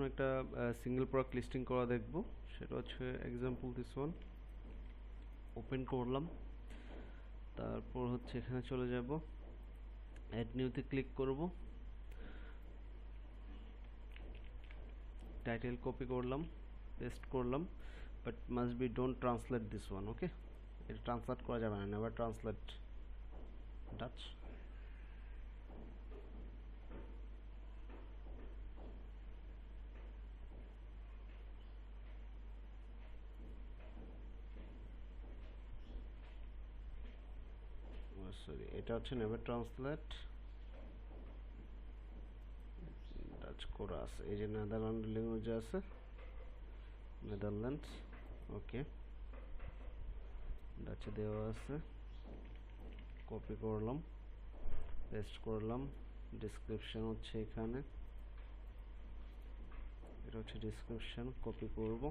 একটা single product listing করা দেখব। সেটা হচ্ছে এক্সাম্পল দিস ওয়ান। ওপেন করলাম, তারপর হচ্ছে এখানে চলে যাব, অ্যাড নিউতে ক্লিক করব, টাইটেল কপি করলাম, পেস্ট করলাম, but must be don't translate this one. Okay, এটা ট্রান্সলেট করা যাবে না, নেভার ট্রান্সলেট ডাচ। সরি, এটা হচ্ছে নেভার ট্রান্সলেট ডাচ করা আছে। এই যে নেদারল্যান্ড ল্যাঙ্গুয়েজে আছে, নেদারল্যান্ডস। ওকে, ডাচে দেওয়া আছে, কপি করলাম, পেস্ট করলাম। ডেসক্রিপশন হচ্ছে এখানে, এটা হচ্ছে ডেসক্রিপশন, কপি করব,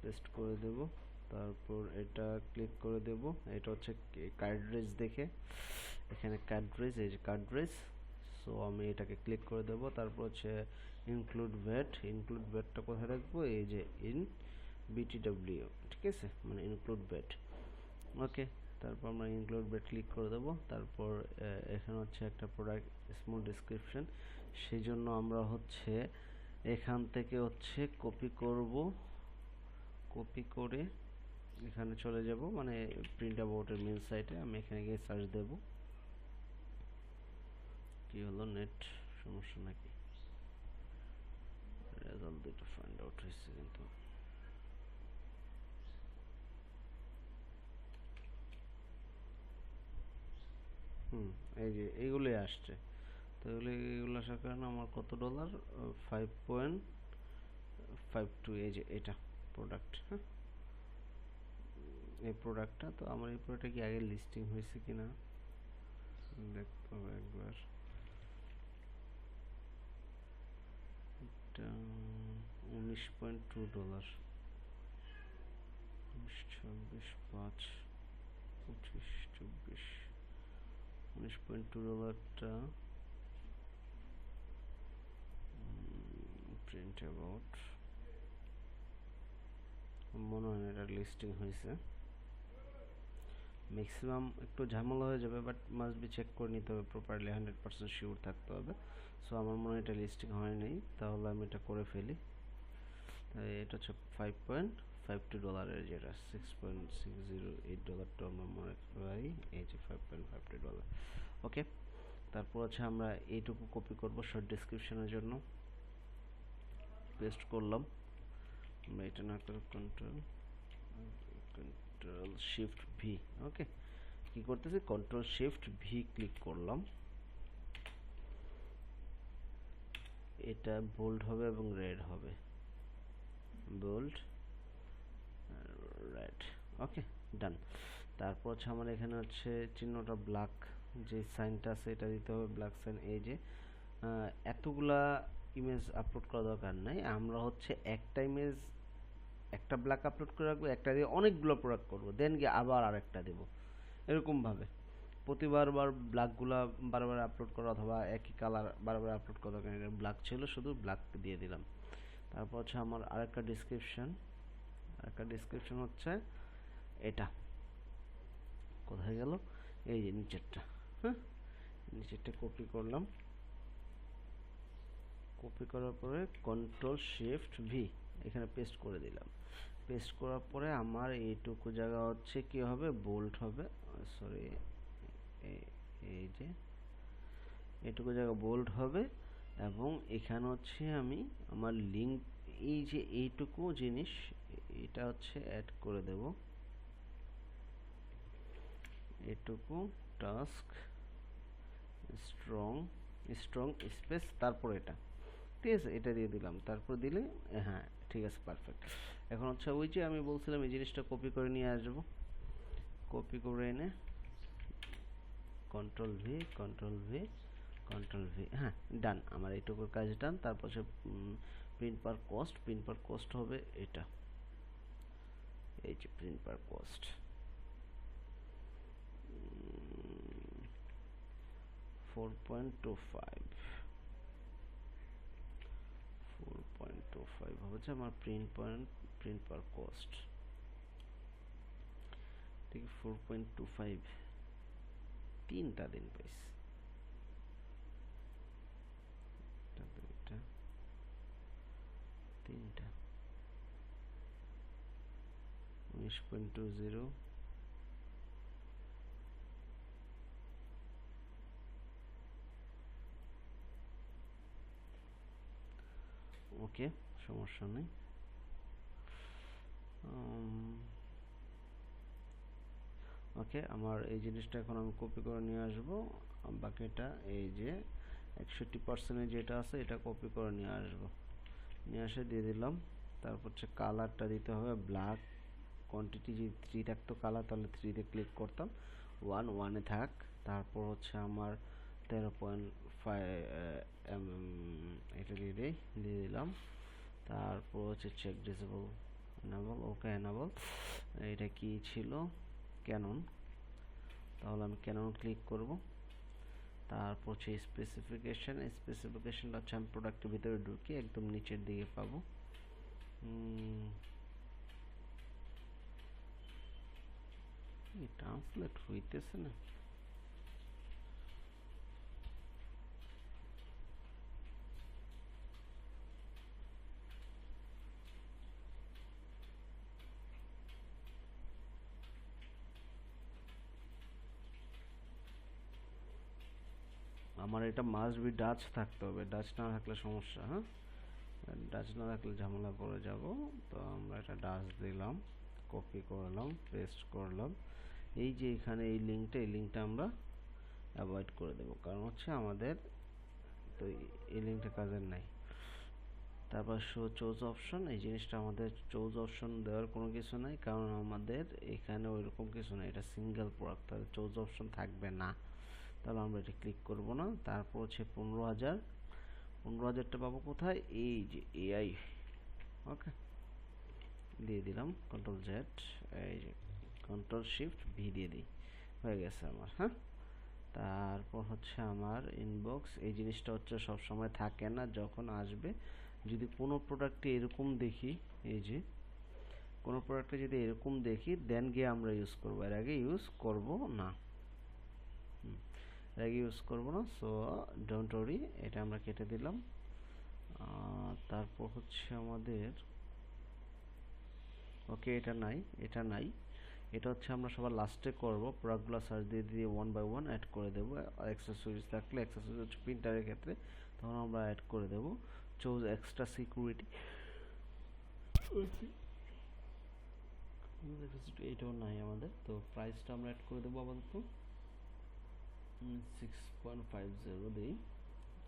পেস্ট করে দেব, তারপর এটা ক্লিক করে দেব। এটা হচ্ছে কার্ড্রেজ দেখে, এখানে কার্ড্রেজ, এই যে কার্ড্রেজ। সো আমি এটাকে ক্লিক করে দেব, তারপর হচ্ছে ইনক্লুড ভ্যাট। ইনক্লুড ভ্যাটটা কোথায় রাখবো? এই যে ইন বিটিডব্লিউ, ঠিক আছে, মানে ইনক্লুড ভ্যাট। ওকে, তারপর আমরা ইনক্লুড ভ্যাট ক্লিক করে দেব। তারপর এখানে হচ্ছে একটা প্রোডাক্ট স্মল ডেসক্রিপশন, সেই জন্য আমরা হচ্ছে এখান থেকে হচ্ছে কপি করব, কপি করে এখানে চলে যাব, মানে প্রিন্ট অ্যাবাউটের মেন সাইটে। আমি এখানে গিয়ে সার্চ দেব। কি হলো, নেট সমস্যা নাকি? রেজাল্ট দুটো ফাইন্ড আউট হয়েছে কিন্তু। এই যে এইগুলোই আসছে। তো এগুলো আসার কারণে আমার কত ডলার? 5.52। এই যে এটা প্রোডাক্ট, হ্যাঁ, এই প্রোডাক্টটা। তো আমার এই প্রোডাক্টটা কি আগে লিস্টিং হয়েছে কিনা দেখতে হবে একবার। এটা 19.2 ডলার, 26, 5, 25, 24, 19.2 ডলারটা প্রিন্ট অ্যাবাউট, মনে হয় এটা লিস্টিং হয়েছে। ম্যাক্সিমাম একটু ঝামেলা হয়ে যাবে, বাট মাস্ট বি চেক করে নিতে হবে প্রপারলি, 100% শিওর থাকতে হবে। সো আমার মনে হয় এটা লিস্টিং হয় নাই, তাহলে আমি এটা করে ফেলি। এটা হচ্ছে 5.52 ডলারের, যেটা 6.608 ডলারটা আমরা মনে করি। এই যে 5.52 ডলার। ওকে, তারপর হচ্ছে আমরা এইটুকু কপি করব শর্ট ডেসক্রিপশনের জন্য, পেস্ট করলাম। আমরা এটা না করে কন্ট্রোল শিফট ভি। ওকে, কি করতেছি, কন্ট্রোল শিফট ভি ক্লিক করলাম। এটা বোল্ড হবে এবং রেড হবে, বোল্ড রেড। ওকে, ডান। তারপর হচ্ছে আমার এখানে হচ্ছে চিহ্নটা ব্ল্যাক, যে সাইনটা আছে এটা দিতে হবে, ব্ল্যাক সাইন। এই যে এতগুলা ইমেজ আপলোড করা দরকার নাই, আমরা হচ্ছে একটা ইমেজ, একটা ব্ল্যাক আপলোড করে রাখবো, একটা দিয়ে অনেকগুলো প্রোডাক্ট করবো, দেন গিয়ে আবার আরেকটা দেবো, এরকমভাবে প্রতিবার ব্ল্যাকগুলা বারবার আপলোড করা, অথবা একই কালার বারবার আপলোড করা দরকার নেই। ব্ল্যাক ছিল, শুধু ব্ল্যাক দিয়ে দিলাম। তারপর হচ্ছে আমার আরেকটা ডিসক্রিপশন হচ্ছে এটা, কোথায় গেল? এই যে নিচেরটা, হ্যাঁ, নিচেরটা কপি করলাম। কপি করার পরে কন্ট্রোল শিফট ভি এখানে পেস্ট করে দিলাম। পেস্ট করার পরে আমার এইটুকু জায়গা হচ্ছে কি হবে, বোল্ড হবে, সরি, এই যে এইটুকু জায়গা বোল্ড হবে। এবং এখানে হচ্ছে আমি আমার লিঙ্ক, এই যে এইটুকু জিনিস, এটা হচ্ছে অ্যাড করে দেব, এটুকু টাস্ক স্ট্রং স্ট্রং স্পেস, তারপর এটা, ঠিক আছে, এটা দিয়ে দিলাম। তারপর দিলে হ্যাঁ, ঠিক আছে, পারফেক্ট। এখন হচ্ছে ওই যে আমি বলছিলাম এই জিনিসটা কপি করে নিয়ে আসবো, কপি করে এনে control V, control V, control V, হ্যাঁ, ডান। আমার এইটুকুর কাজ ডান। তারপর সে প্রিন্ট পার কস্ট হবে এটা, এই যে প্রিন্ট পার কস্ট 4.25, 4.25 হচ্ছে আমার প্রিন্ট পয়েন্ট, প্রিন্ট পার কস্ট, ঠিক 4.25 তিনটা দিন পাইছি, তিনটা 19.20 ওকে, সমস্যা নেই। ওকে, আমার এই জিনিসটা এখন আমি কপি করে নিয়ে আসবো, বাকিটা এই যে 61% যেটা আছে এটা কপি করে নিয়ে আসবো, নিয়ে এসে দিয়ে দিলাম। তারপর হচ্ছে কালারটা দিতে হবে ব্ল্যাক, কোয়ান্টিটি যদি 3 থাকতো কালার তাহলে 3-তে ক্লিক করতাম, 1-1-এ থাক। তারপর হচ্ছে আমার 13.5 এটা দিয়ে দিলাম। তারপর হচ্ছে চেক ডিসেবল এনাবল, ওকে এনাবল। এটা কি ছিল? ক্যানন, তাহলে আমি ক্যানন ক্লিক করব। তারপর হচ্ছে স্পেসিফিকেশনটা হচ্ছে আমি প্রোডাক্টের ভিতরে ঢুকি একদম নিচের দিকে পাবো। ট্রান্সলেট হইতেছে না, আমার এটা মাস্ট বি ডাচ থাকতে হবে, ডাচ না থাকলে সমস্যা। হ্যাঁ, ডাচ না থাকলে ঝামেলা পড়ে যাব। তো আমরা এটা ডাচ দিলাম, কপি করলাম, পেস্ট করলাম। এই যে এখানে এই লিঙ্কটা আমরা অ্যাভয়েড করে দেব, কারণ হচ্ছে আমাদের তো এই লিঙ্কটা কাজের নাই। তারপর শো চোজ অপশন, এই জিনিসটা আমাদের চোজ অপশন দেওয়ার কোনো কিছু নাই, কারণ আমাদের এখানে ওইরকম কিছু নেই, এটা সিঙ্গেল প্রোডাক্ট, তাহলে চোজ অপশন থাকবে না, তাহলে আমরা এটা ক্লিক করব না। তারপর হচ্ছে 15,000টা পাবো কোথায়? এই যে এআই, ওকে দিয়ে দিলাম, কন্ট্রোল জেড, এই যে কন্ট্রোল শিফট ভি দিয়ে দিই, হয়ে গেছে আমার। হ্যাঁ, তারপর হচ্ছে আমার ইনবক্স, এই জিনিসটা হচ্ছে সব সময় থাকে না, যখন আসবে যদি কোনো প্রোডাক্টে এরকম দেখি, এই যে কোনো প্রোডাক্টে যদি এরকম দেখি দেন গিয়ে আমরা ইউজ করব, এর আগে ইউজ করব না, এর আগে ইউজ করব না। সো ডোন্ট ওয়ারি, এটা আমরা কেটে দিলাম। তারপর হচ্ছে আমাদের ওকে, এটা নাই, এটা নাই, এটা হচ্ছে আমরা সবার লাস্টে করব, প্রোডাক্টগুলো সার্চ দিয়ে দিয়ে 1 বাই 1 অ্যাড করে দেবো। অ্যাক্সেসরিজ থাকলে অ্যাক্সেসরিজ হচ্ছে প্রিন্টারের ক্ষেত্রে, তখন আমরা অ্যাড করে দেবো। চুজ এক্সট্রা সিকিউরিটি, এটাও নাই আমাদের, তো প্রাইসটা আমরা অ্যাড করে দেবো আপাতত 6.50 দিই,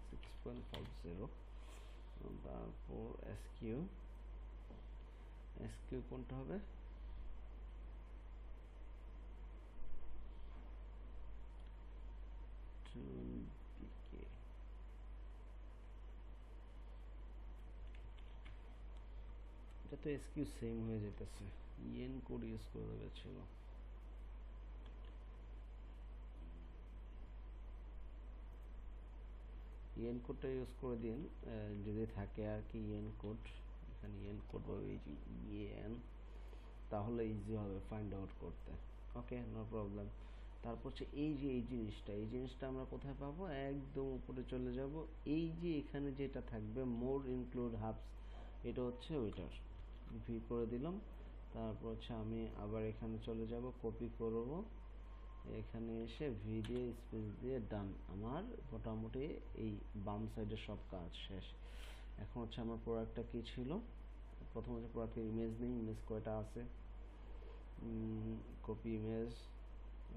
6.50। তারপর এসকিউ কোনটা হবে? এটা তো এসকিউ সেম হয়ে যেতেছে, ইএন কোড ইউজ করে দেবে ছিল। ইএন কোডটা ইউজ করে দিন যদি থাকে আর কি, ইএন কোড, এখানে ইএন কোড পাবে, এই যে ইএন, তাহলে ইজি হবে ফাইন্ড আউট করতে। ওকে, নো প্রবলেম। তারপর হচ্ছে এই যে এই জিনিসটা আমরা কোথায় পাবো? একদম উপরে চলে যাব, এই যে এখানে যেটা থাকবে মোর ইনক্লুড হাবস, এটা হচ্ছে ওইটার, ভি করে দিলাম। তারপর হচ্ছে আমি আবার এখানে চলে যাব, কপি করব, এখানে এসে ভি দিয়ে স্পেস দিয়ে ডান, আমার মোটামুটি এই বাম সাইডের সব কাজ শেষ। এখন হচ্ছে আমার প্রোডাক্টটা কি ছিল, প্রথম হচ্ছে প্রোডাক্টের ইমেজ নেই, ইমেজ কয়টা আছে, কপি ইমেজ,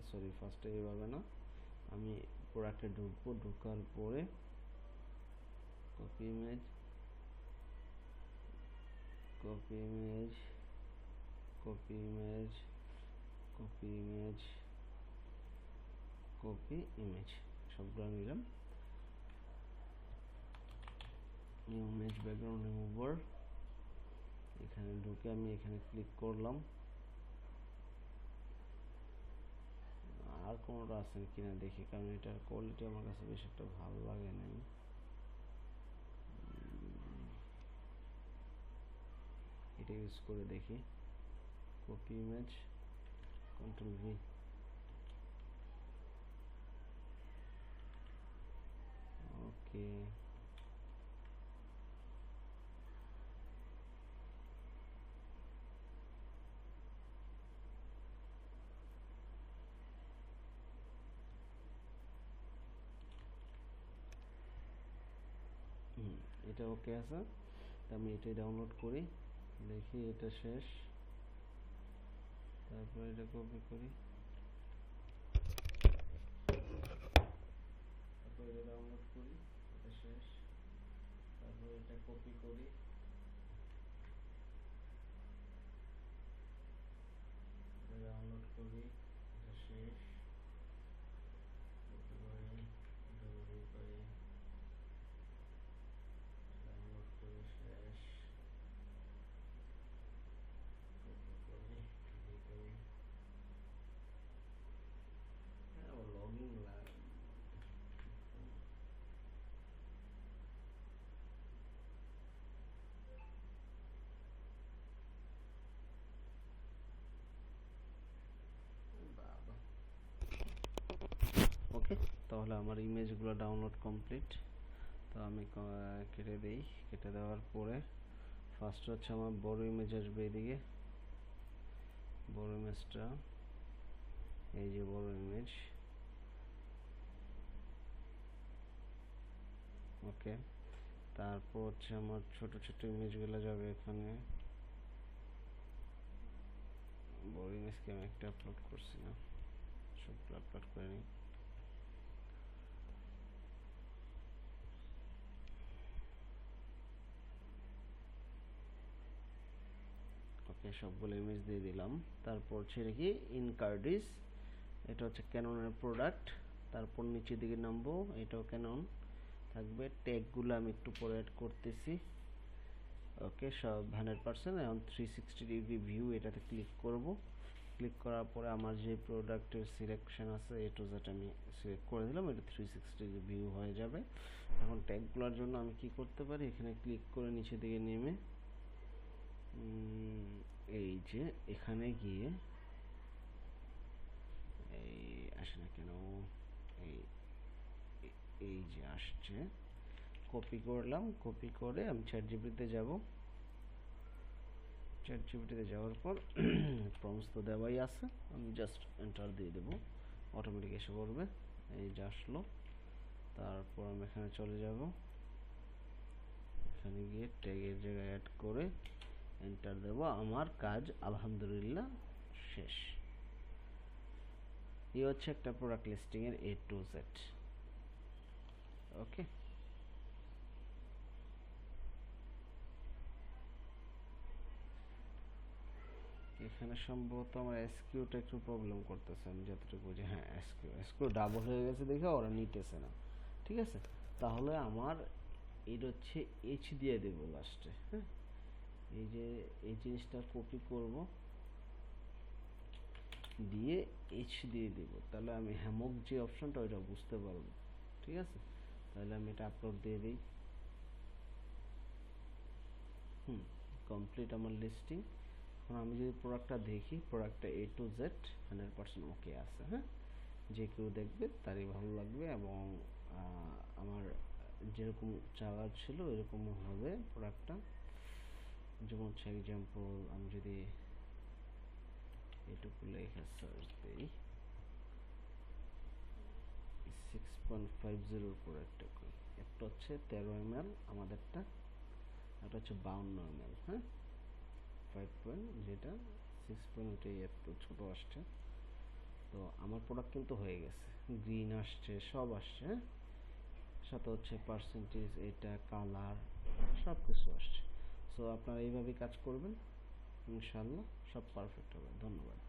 সরি ফার্স্টে এইভাবে না, আমি প্রোডাক্টে ঢুকবো, ঢোকার পরে copy image, copy image, copy image, copy image, copy image, সবগুলো নিলাম। নিউ ইমেজ ব্যাকগ্রাউন্ড রিমুভার, এখানে ঢুকে আমি এখানে ক্লিক করলাম। আর কোনোটা আছে কিনা দেখি, কারণ এটার কোয়ালিটি আমার কাছে বেশ একটা ভালো লাগে নাই। এটা ইউজ করে দেখি, কপি ইমেজ, কন্ট্রোল ভি। ওকে, এটা ওকে আছে। আমি এটাই ডাউনলোড করি, দেখি এটা শেষ, তারপর এটা কপি করি, তারপর এটা ডাউনলোড করি, এটা শেষ, তারপর এটা কপি করি, এটা ডাউনলোড করি, এটা শেষ, কপি করি, এটা কপি করি, ডাউনলোড করি, শেষ, কপি করি, কপি করি। লগইন লাগে, ওকে। তাহলে আমার ইমেজগুলো ডাউনলোড কমপ্লিট। তো আমি কেটে দিই, কেটে দেওয়ার পরে ফার্স্ট হচ্ছে আমার বড় ইমেজ আসবে এদিকে, বড় ইমেজটা, এই যে বড় ইমেজ, ওকে। তারপর হচ্ছে আমার ছোট ছোট ইমেজগুলো যাবে এখানে। বড় ইমেজকে আমি একটা আপলোড করছি না, সবগুলো আপলোড করে নিই। ওকে, সবগুলো ইমেজ দিয়ে দিলাম। তারপর ছেড়ে কি ইনকার্ডিস, এটা হচ্ছে ক্যাননের প্রোডাক্ট। তারপর নিচের দিকে নামবো, এটাও ক্যানন থাকবে। ট্যাগগুলো আমি একটু পরে অ্যাড করতেছি। ওকে, সব 100%। এখন 360 ডিগ্রি ভিউ, এটাতে ক্লিক করব। ক্লিক করার পরে আমার যে প্রোডাক্টের সিলেকশন আছে এ টু জেড আমি সিলেক্ট করে দিলাম, এটা 360 ডিগ্রি ভিউ হয়ে যাবে। এখন ট্যাগগুলোর জন্য আমি কি করতে পারি, এখানে ক্লিক করে নিচে দিকে নেমে এই যে এখানে গিয়ে, এই আসে না কেন, এই এই যে আসছে, কপি করলাম। কপি করে আমি চ্যাটজিপিটিতে যাব। চ্যাটজিপিটিতে যাওয়ার পর প্রম্পটস তো দেওয়াই আছে, আমি জাস্ট এন্টার দিয়ে দেবো, অটোমেটিক এসে পড়বে। এই যে আসলো। তারপর আমি এখানে চলে যাব, এখানে গিয়ে ট্যাগের জায়গায় অ্যাড করে এন্টার দেব। আমার কাজ আলহামদুলিল্লাহ শেষ। এই হচ্ছে একটা প্রোডাক্ট লিস্টিং এর A to Z। ওকে, এখানে সম্ভবত আমার এসকিউটা একটু প্রবলেম করতেছে, আমি যতটুকু বুঝি। হ্যাঁ, এসকিউ ডাবল হয়ে গেছে দেখে ওরা নিতেছে না। ঠিক আছে, তাহলে আমার এটা হচ্ছে এইচ দিয়ে দেবো লাস্টে। হ্যাঁ, এই যে এই জিনিসটা কপি করব, দিয়ে এইচ দিয়ে দেব, তাহলে আমি হ্যামক যে অপশনটা ওইটা বুঝতে পারবো। ঠিক আছে, তাহলে আমি এটা আপলোড দিয়ে দিই। কমপ্লিট আমার লিস্টিং। এখন আমি যদি প্রোডাক্টটা দেখি, প্রোডাক্টটা A to Z 100% ওকে আছে। হ্যাঁ, যে কেউ দেখবে তারই ভালো লাগবে, এবং আমার যেরকম চাওয়া ছিল এরকম হবে প্রোডাক্টটা। যেমন হচ্ছে এক্সাম্পল, আমি যদি এটুকু লেখা সার্চ দিই, 6.50 প্রোডাক্ট, একটা হচ্ছে 13 ml আমাদেরটা, একটা হচ্ছে 52 ml। হ্যাঁ, 5 পয়েন্ট, যেটা 6 পয়েন্ট এত ছোট আসছে। তো আমার প্রোডাক্ট কিন্তু হয়ে গেছে, গ্রিন আসছে, সব আসছে। হ্যাঁ, সাথে হচ্ছে পার্সেন্টেজ, এটা কালার, সব কিছু আসছে। সো আপনারা এইভাবেই কাজ করবেন, ইনশাল্লাহ সব পারফেক্ট হবে। ধন্যবাদ।